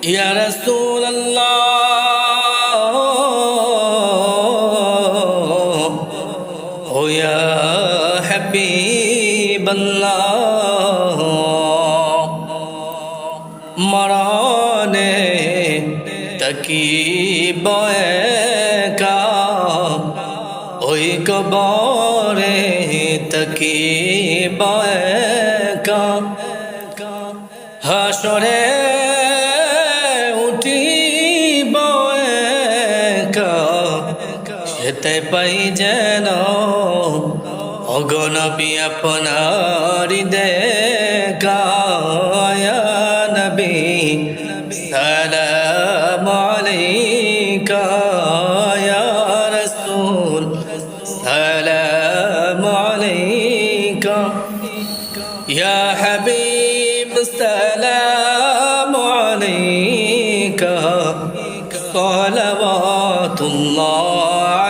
ইয়া রাসূলুল্লাহ ও ইয়া হাবিবাল্লাহ মরণে তাকিব একা ওই কবরে তাকিব একা হাসরে উঠিব একা সেতে পাই যেন অগণবী আপনার দেখা ইয়া নবী সালাম আলাইকা ইয়া রাসূল সালাম আলাইকা ইয়া হাবিব সালাম আলাইকা সালাওয়াতুল্লাহ